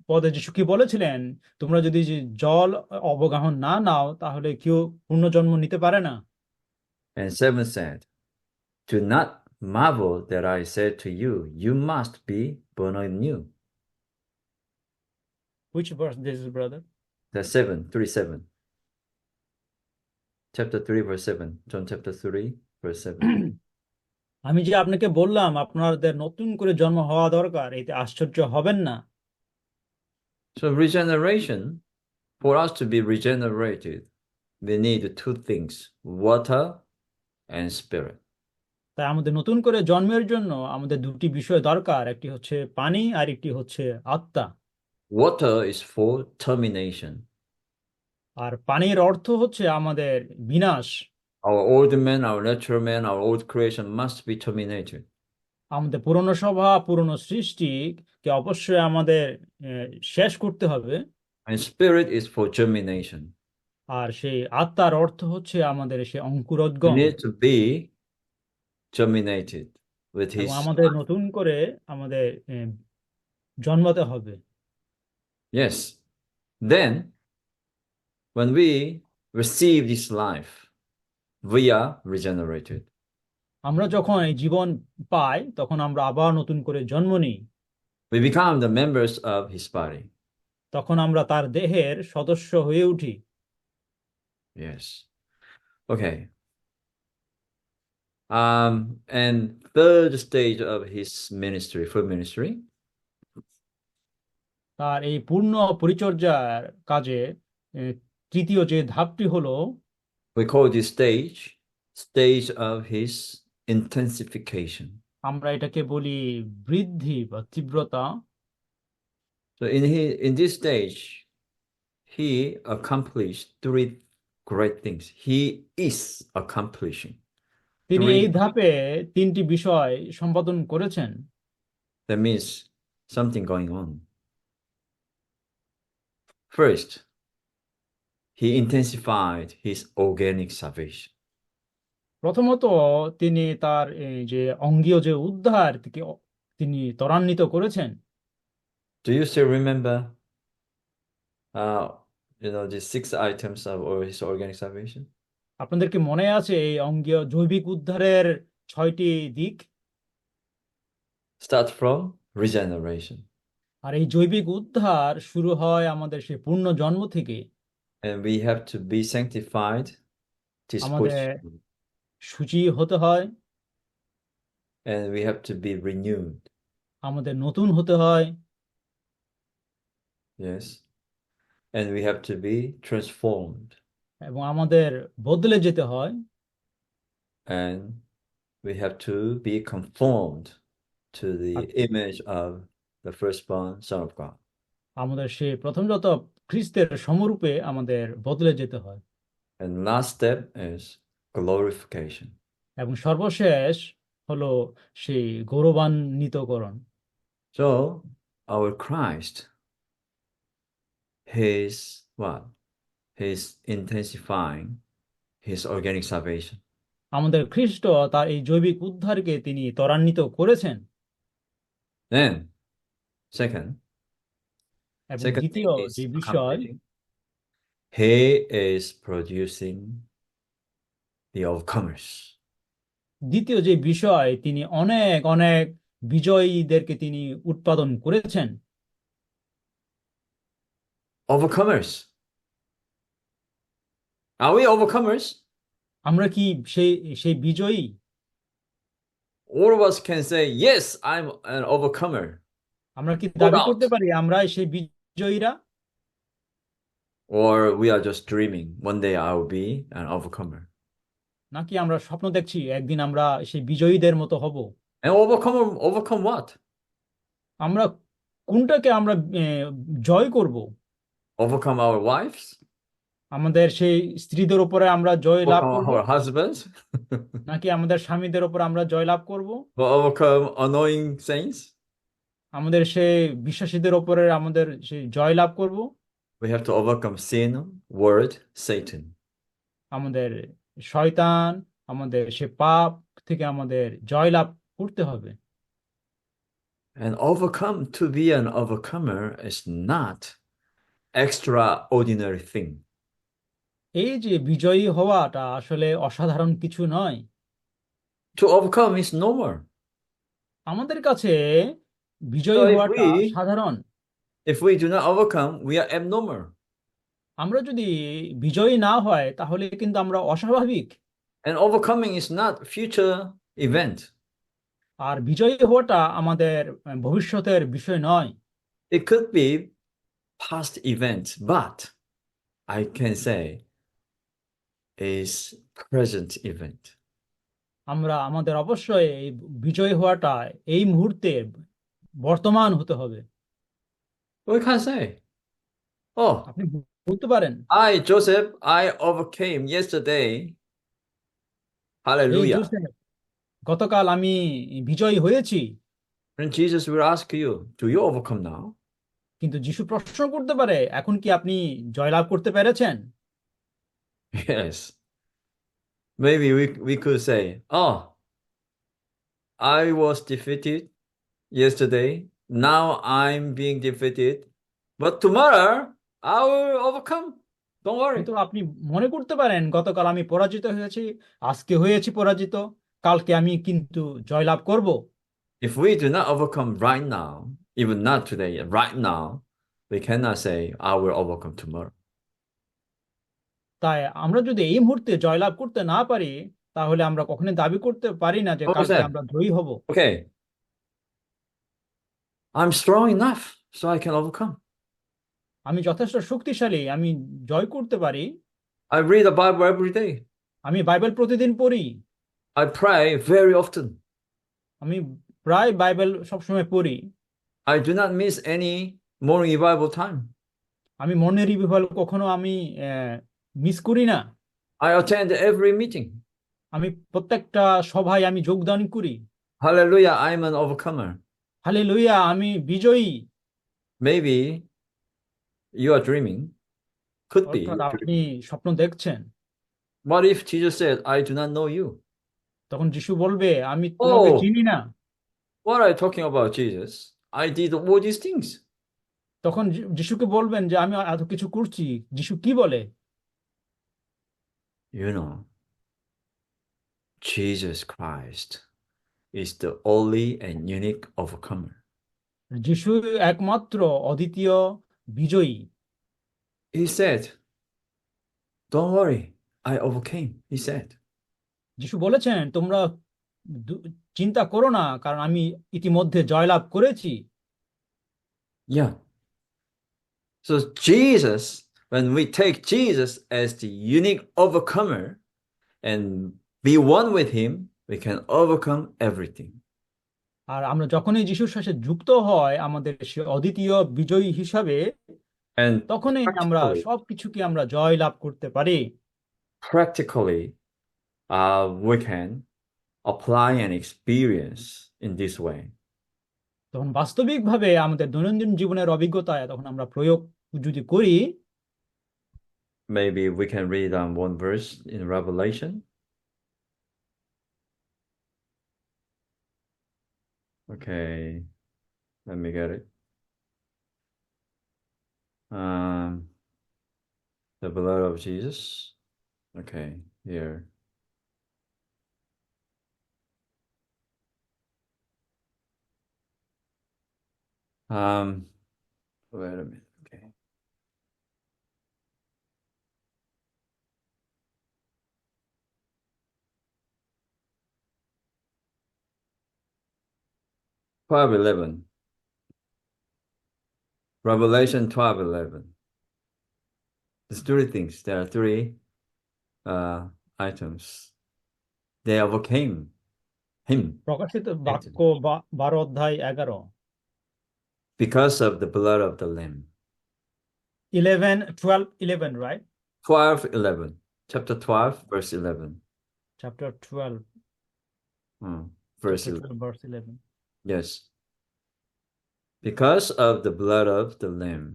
পদে যিশু কি বলেছিলেন, তোমরা যদি যে জল অবগাহন না নাও তাহলে কেউ পুনর্জন্ম নিতে পারে না। And 7 said, do not marvel that I said to you, you must be born anew. Which verse this is, brother? That's 7, 3, 7. Chapter 3, verse 7. John chapter 3, verse 7. আমি যে আপনাকে বললাম আপনাদের নতুন করে জন্ম হওয়া দরকার, এতে আশ্চর্য হবেন না। So regeneration, for us to be regenerated, we need two things, water and spirit. তাই আমাদের নতুন করে জন্মের জন্য আমাদের দুটি বিষয় দরকার, একটি হচ্ছে পানি আর একটি হচ্ছে আত্মা। Water is for termination. আর পানির অর্থ হচ্ছে আমাদের বিনাশ। Our old man, our natural man, our old creation must be terminated. আমাদের পুরনো স্বভাব, পুরনো সৃষ্টিকে অবশ্যই আমাদের শেষ করতে হবে। And spirit is for germination. আর সেই আত্মার অর্থ হচ্ছে আমাদের সেই We অঙ্কুরোদ্গম, need to be germinated with এবং his আমাদের নতুন করে আমাদের জন্মাতে হবে। Yes. Then, when we receive this life, we are regenerated. আমরা যখন এই জীবন পাই তখন আমরা আবার নতুন করে জন্ম নিই, We become the members of his body. তখন আমরা তার দেহের সদস্য হয়ে উঠি। Yes. Okay. And third stage of his ministry, full ministry, তার এই পূর্ণ পরিচর্যার কাজে তৃতীয় যে ধাপটি হলো, we call this stage of his intensification. আমরা এটাকে বলি বৃদ্ধি বা তীব্রতা। So in this stage, he accomplished three great things. He is accomplishing. তিনি Three. এই ধাপে তিনটি বিষয় সম্পাদন করেছেন। That means something going on. First, he intensified his organic salvation. প্রথমত তিনি তার এই যে অঙ্গীয় যে উদ্ধার তিনি ত্বরান্বিত করেছেন। Do you still remember, the 6 items of his organic salvation? আপনাদের কি মনে আছে এই অঙ্গীয় জৈবিক উদ্ধারের 6টি দিক? Start from regeneration. আর এই জৈবিক উদ্ধার শুরু হয় আমাদের সেই পূর্ণ জন্ম থেকে। And we have to be sanctified, আমাদের শুচি হতে হয়, and we have to be renewed. আমাদের নতুন হতে হয়, Yes. And we have to be transformed. এবং আমাদের বদলে যেতে হয়, And we have to be conformed to the image of the firstborn Son of God. আমাদের সেই প্রথমত খ্রিস্টের সমরূপে আমাদের বদলে যেতে হয়। And last step is glorification. এবং সর্বশেষ হলো সেই গৌরবান্বিতকরণ। So our Christ, he's intensifying his organic salvation. আমাদের খ্রিস্ট তার এই জৈবিক উদ্ধারকে তিনি ত্বরান্বিত করেছেন। Then, second এবং thing দ্বিতীয় is যে বিষয়, accomplishing. He is producing the overcomers. দ্বিতীয় যে বিষয়, তিনি অনেক অনেক বিজয়ীদেরকে তিনি উৎপাদন করেছেন। Overcomers. Are we overcomers? আমরা কি সেই বিজয়ী? All of us can say, yes, I'm an overcomer. আমরা কি No দাবি doubt. করতে পারি আমরা সেই বিজয়ীরা? Or we are just dreaming, one day I will be an overcomer. নাকি আমরা স্বপ্ন দেখছি একদিন আমরা সেই বিজয়ীদের মতো হব? And overcome what? আমরা কোনটাকে আমরা জয় করব? Overcome our wives? আমাদের সেই স্ত্রীদের উপরে আমরা জয় লাভ Overcome করব, our husbands? নাকি আমাদের স্বামীদের উপর আমরা জয় লাভ করব? Or overcome annoying saints? আমাদের সেই বিশ্বাসীদের উপরে আমাদের সেই জয় লাভ করব? We have to overcome sin, world, Satan. আমাদের শয়তান, আমাদের সে পাপ থেকে আমাদের জয় লাভ করতে হবে। And overcome, to be an overcomer is not extraordinary thing. এই যে বিজয়ী হওয়াটা আসলে অসাধারণ কিছু নয়। To overcome is normal. আমাদের কাছে So বিজয়ী হওয়াটা সাধারণ। if we do not overcome, we are abnormal. আমরা যদি বিজয়ী না হয় তাহলে কিন্তু আমরা অস্বাভাবিক। And overcoming is not future event. আর বিজয়ী হওয়াটা আমাদের ভবিষ্যতের বিষয় নয়। It could be past event, but I can say is present event. আমরা আমাদের অবশ্যই এই বিজয়ী হওয়াটা এই মুহূর্তে বর্তমান হতে হবে। We can say, oh, আপনি বলতে পারেন, Joseph, I overcame yesterday. এই Hallelujah. জোসেফ, গতকাল আমি বিজয়ী হয়েছি। And Jesus will ask you, do you overcome now? কিন্তু যিশু প্রশ্ন করতে পারে, এখন কি আপনি জয়লাভ করতে পেরেছেন? Yes. Maybe we could say, oh, I was defeated yesterday. Now I'm being defeated. But tomorrow I will overcome. Don't worry. কিন্তু আপনি মনে করতে পারেন, গতকাল আমি পরাজিত হয়েছি, আজকে হয়েছি পরাজিত, কালকে আমি কিন্তু জয়লাভ করব। If we do not overcome right now, even not today, right now, we cannot say, I will overcome tomorrow. তাই আমরা যদি এই মুহূর্তে জয়লাভ করতে না পারি, তাহলে আমরা কখনোই দাবি করতে পারি না যে What was কালকে that? আমরা জয়ী হব। Okay. I'm strong enough so I can overcome. আমি যথেষ্ট শক্তিশালী, আমি জয় করতে পারি। I read the Bible every day. আমি বাইবেল প্রতিদিন পড়ি। I pray very often. আমি প্রায় বাইবেল সবসময় পড়ি। I do not miss any morning revival time. আমি মনের রিভিভাল কখনো আমি মিস করি না। I attend every meeting. আমি প্রত্যেকটা সভায় আমি যোগদান করি। Hallelujah, I'm an overcomer. Hallelujah, আমি বিজয়ী। Maybe you are dreaming. Could be. অর্থাৎ আপনি স্বপ্ন দেখছেন। What if Jesus said, I do not know you? তখন যিশু বলবে, আমি তোমাকে Oh, চিনি না। what are you talking about, Jesus? I did all these things. তখন যিশুকে বলবেন যে আমি এত কিছু করছি। যিশু কি বলে? You know, Jesus Christ is the only and unique overcomer. যিশু একমাত্র অদ্বিতীয় বিজয়ী। He said, don't worry, I overcame, he said. যিশু বলেছেন, তোমরা চিন্তা করো না, কারণ আমি ইতিমধ্যে জয়লাভ করেছি। Yeah. So Jesus, when we take Jesus as the unique overcomer and be one with him, we can overcome everything. আর আমরা যখনই যিশুর সাথে যুক্ত হয় আমাদের সে অদ্বিতীয় বিজয়ী হিসাবে, And তখনই আমরা সবকিছুকে আমরা জয় লাভ করতে পারি। practically, we can apply and experience in this way. তখন বাস্তবিকভাবে আমাদের দৈনন্দিন জীবনের অভিজ্ঞতায় তখন আমরা প্রয়োগ যদি করি। Maybe we can read one verse in Revelation. Okay, let me get it. The blood of Jesus. Okay, here. Wait a minute. Okay. (12:11). Revelation 12:11. There's three things. There are three items. They overcame him. প্রকাশিত বাক্য 12:11। Because of the blood of the Lamb. 12:11, right? 12:11. Chapter 12, verse 11. Chapter 12, verse chapter 11. 12, verse 11. Yes. Because of the blood of the Lamb.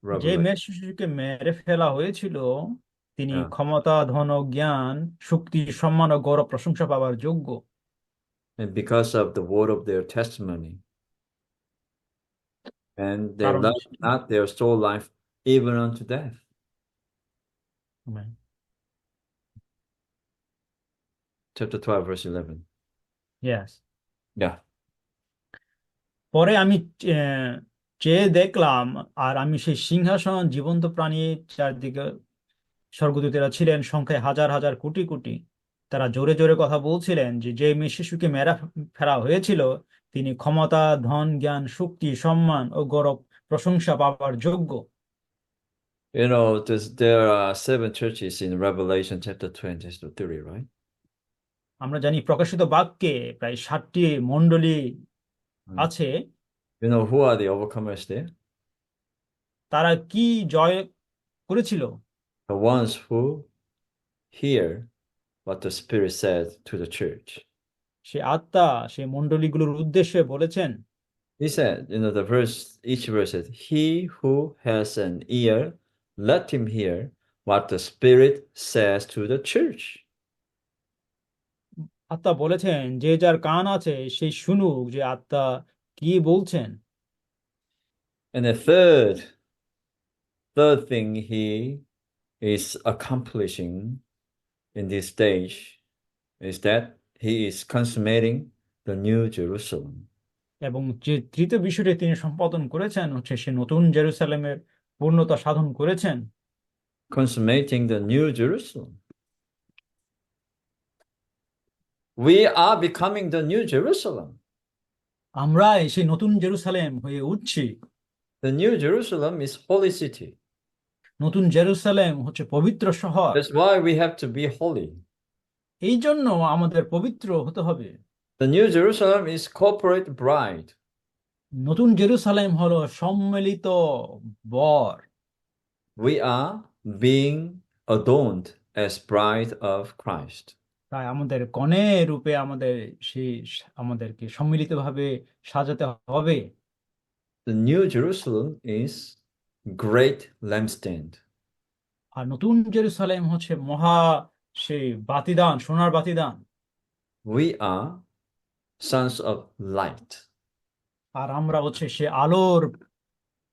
যে Revelation. মেষ শিশুকে মেরে ফেলা হয়েছিল তিনি Yeah. ক্ষমতা, ধন ও জ্ঞান, শক্তি, সম্মান ও গৌরব প্রশংসা পাওয়ার যোগ্য। And because of the word of their testimony, and they কারণ loved not their soul life even unto death. Chapter 12, verse 11. Yes. Yeah. পরে আমি আহ, চেয়ে দেখলাম, আর আমি সেই সিংহাসন, জীবন্ত প্রাণী, চারদিকে স্বর্গদূতেরা ছিলেন, সংখ্যায় হাজার হাজার কোটি কোটি। তারা জোরে জোরে কথা বলছিলেন যে যে মেয়ে শিশুকে মেরা ফেরা হয়েছিল তিনি ক্ষমতা, ধন, জ্ঞান, শক্তি, সম্মান ও গৌরব প্রশংসা পাওয়ার যোগ্য। You know, there are 7 churches in Revelation chapter 20 to 30, right? আমরা জানি প্রকাশিত বাক্যে প্রায় 7টি মণ্ডলী Mm. আছে। You know, who are the overcomers there? তারা কি জয় করেছিল? The ones who hear what the Spirit said to the church. সে আত্মা সেই মণ্ডলীগুলোর উদ্দেশ্যে বলেছেন। He said, you know, each verse said, he who has an ear, let him hear what the Spirit says to the church. আত্মা বলেছেন যে যার কান আছে সেই শুনুক যে আত্মা কি বলছেন। And the third thing he is accomplishing in this stage is that he is consummating the New Jerusalem. এবং যে তৃতীয় বিষয়টি তিনি সম্পাদন করেছেন হচ্ছে সে নতুন জেরুসালেমের পূর্ণতা সাধন করেছেন। Consummating the New Jerusalem. We are becoming the New Jerusalem. আমরা সেই নতুন জেরুসালেম হয়ে উঠছি। The New Jerusalem is holy city. নতুন জেরুসালেম হচ্ছে পবিত্র শহর। That's why we have to be holy. এই জন্য আমাদের পবিত্র হতে হবে। The New Jerusalem is corporate bride. নতুন জেরুসালেম হলো সম্মিলিত বর। We are being adorned as bride of Christ. তাই আমাদের কনে রূপে আমাদেরকে সম্মিলিতভাবে সাজাতে হবে। The New Jerusalem is great lampstand. আর নতুন জেরুসালেম হচ্ছে মহা সেই বাতিদান, সোনার বাতিদান। We are sons of light. আর আমরা হচ্ছে সে আলোর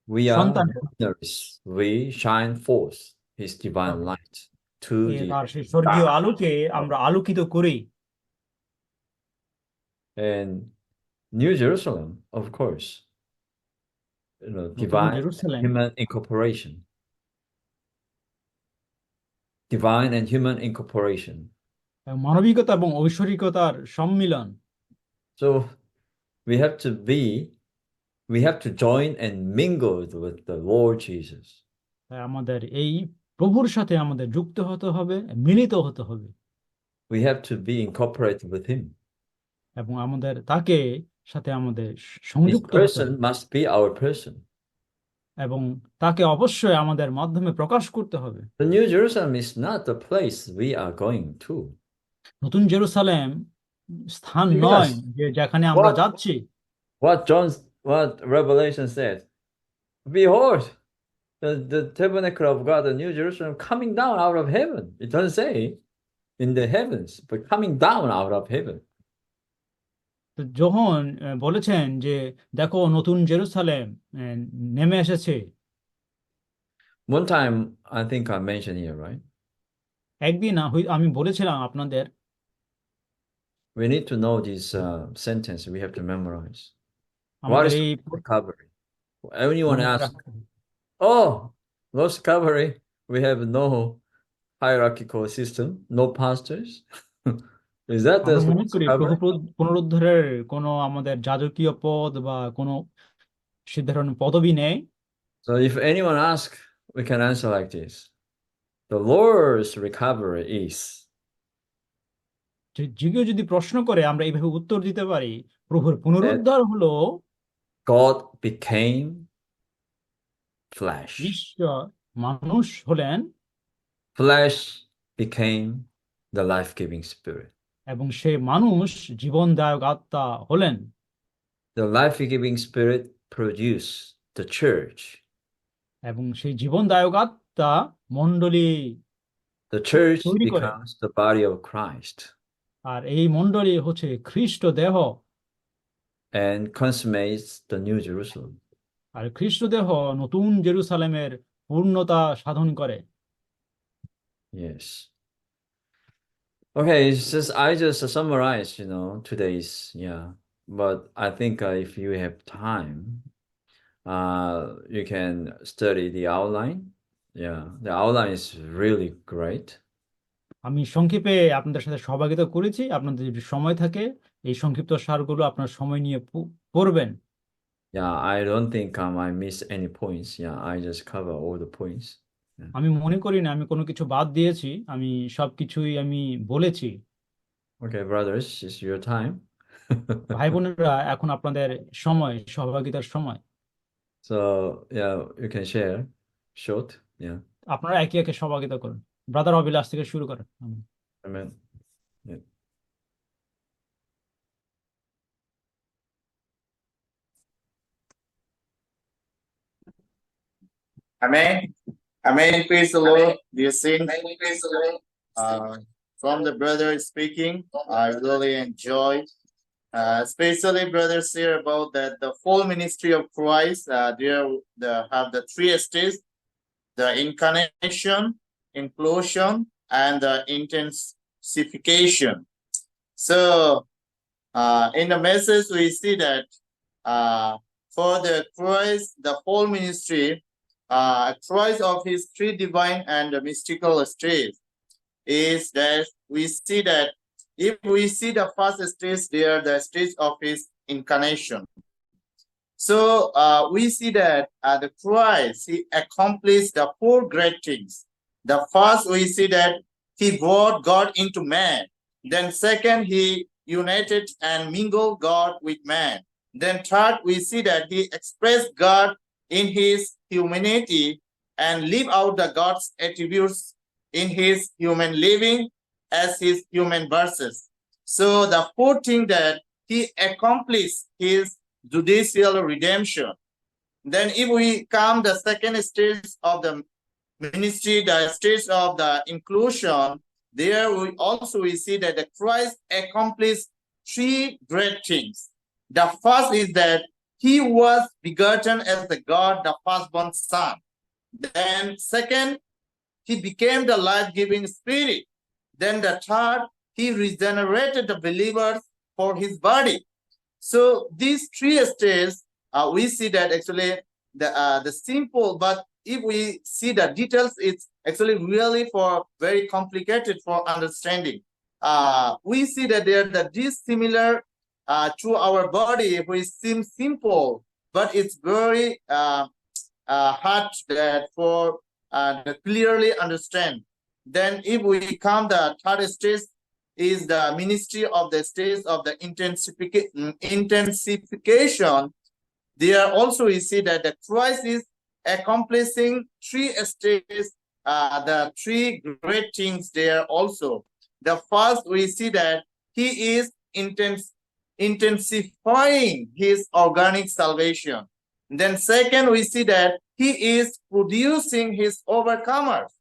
We are সন্তান। luminaries. We shine forth his divine light to তার the সেই স্বর্গীয় আলোকে আমরা আলোকিত করি। and New Jerusalem, of course, you know, নতুন divine Jerusalem human incorporation. Divine and human incorporation. মানবিকতা এবং ঐশ্বরিকতার সম্মিলন। So we have to join and mingle with the Lord Jesus. তাই আমাদের এই প্রভুর সাথে আমাদের যুক্ত হতে হবে, মিলিত হতে হবে। We have to be incorporated with him. এবং আমাদের তাকে সাথে আমাদের His সংযুক্ত হতে person হবে must be our person. এবং তাকে অবশ্যই আমাদের মাধ্যমে প্রকাশ করতে হবে। The New Jerusalem is not the place we are going to. নতুন জেরুসালেম স্থান Yes. নয় যে যেখানে আমরা What? যাচ্ছি। What Revelation said. Behold, the tabernacle of God, the New Jerusalem, coming down out of heaven. It doesn't say in the heavens, but coming down out of heaven. তো যখন বলেছেন যে দেখো নতুন জেরুসালেম নেমে এসেছে। One time, I think I mentioned here, right? একদিন আমি বলেছিলাম আপনাদের We need to know this sentence. We have to memorize. What আমাদের is এই recovery? Anyone মনে asks, রাখতে হবে। oh, lost recovery. We have no hierarchical system, no pastors. Is that the আমরা মনে lost করি প্রভু recovery? পুনরুদ্ধারের কোনো আমাদের যাজকীয় পদ বা কোনো সে ধরনের পদবি নেই। So if anyone asks, we can answer like this. The Lord's recovery is কেউ যদি প্রশ্ন করে আমরা এইভাবে উত্তর দিতে পারি, প্রভুর পুনরুদ্ধার হলো God became flesh. ঈশ্বর মানুষ হলেন Flesh became the life-giving spirit. এবং সে মানুষ জীবনদায়ক আত্মা হলেন। The life-giving spirit produced the church. এবং সেই জীবনদায়ক আত্মা মণ্ডলী the church তৈরি করে, becomes the body of Christ আর এই মণ্ডলী হচ্ছে খ্রিস্ট দেহ, and consummates the New Jerusalem. আর খ্রিস্ট দেহ নতুন জেরুসালেমের পূর্ণতা সাধন করে। Yes. Okay, it's just I just summarize, today's, but I think if you have time, you can study the outline. Yeah, the outline is really great. আমি সংক্ষেপে আপনাদের সাথে সহভাগিতা করেছি। আপনাদের যদি সময় থাকে এই সংক্ষিপ্ত সারগুলো আপনার সময় নিয়ে পড়বেন। Yeah, I don't think I missed any points. Yeah, I just cover all the points. আমি মনে করি না আমি কোনো কিছু বাদ দিয়েছি, আমি সবকিছুই আমি বলেছি। Okay, brothers, it's your time. ভাই বোনেরা, এখন আপনাদের সময়, সহভাগিতার সময়। So, yeah, you can share short. Yeah. আপনারা একে একে সহভাগিতা করুন। ব্রাদার অবিলাস থেকে শুরু করেন। Amen. Yeah. Amen. Amen. Praise the Lord. Dear saints, from the brother speaking, I really enjoy, especially brothers here about that the full ministry of Christ. There have the three stages: the incarnation, inclusion, and the intensification. So, in the message, we see that for the Christ, the whole ministry, Christ of his three divine and mystical states is that we see that if we see the first stage there, the stage of his incarnation. So we see that the Christ, he accomplished the four great things. The first, we see that he brought God into man. Then second, he united and mingled God with man. Then third, we see that he expressed God in his humanity and lived out the God's attributes in his human living as his human verses. So the fourth thing that he accomplished his judicial redemption. Then if we come the second stage of the ministry, the stage of the inclusion, there we see that the Christ accomplished three great things. The first is that he was begotten as the God, the firstborn son. Then second, he became the life-giving spirit. Then the third, he regenerated the believers for his body. So these three stages, we see that actually the simple, but if we see the details, it's actually really for very complicated for understanding. We see that they're dissimilar to our body, which seems simple, but it's very hard for clearly understand. Then if we come the third stage is the ministry of the stage of the intensification. There also we see that the Christ is accomplishing three stages, the three great things there also. The first, we see that he is intensifying his organic salvation. Then second, we see that he is producing his overcomers.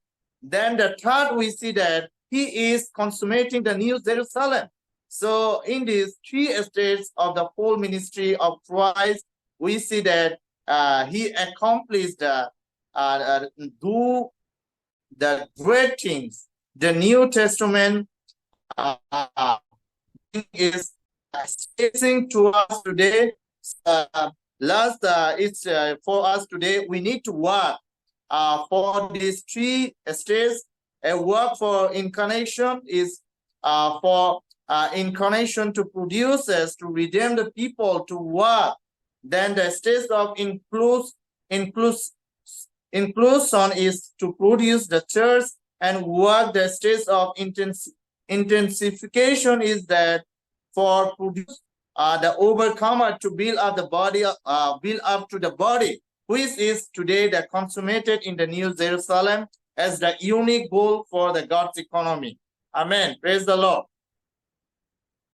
Then the third, we see that he is consummating the New Jerusalem. So in these three stages of the whole ministry of Christ, we see that he accomplished do the great things. The New Testament is facing to us today. It's for us today. We need to work for these three stages. A work for incarnation is for incarnation to produce us, to redeem the people, to work. Then the stage of inclusion is to produce the church and work. The stage of intensification is that for produce the overcomer to build up the body, build up to the body, which is today the consummated in the New Jerusalem as the unique goal for the God's economy. Amen. Praise the Lord.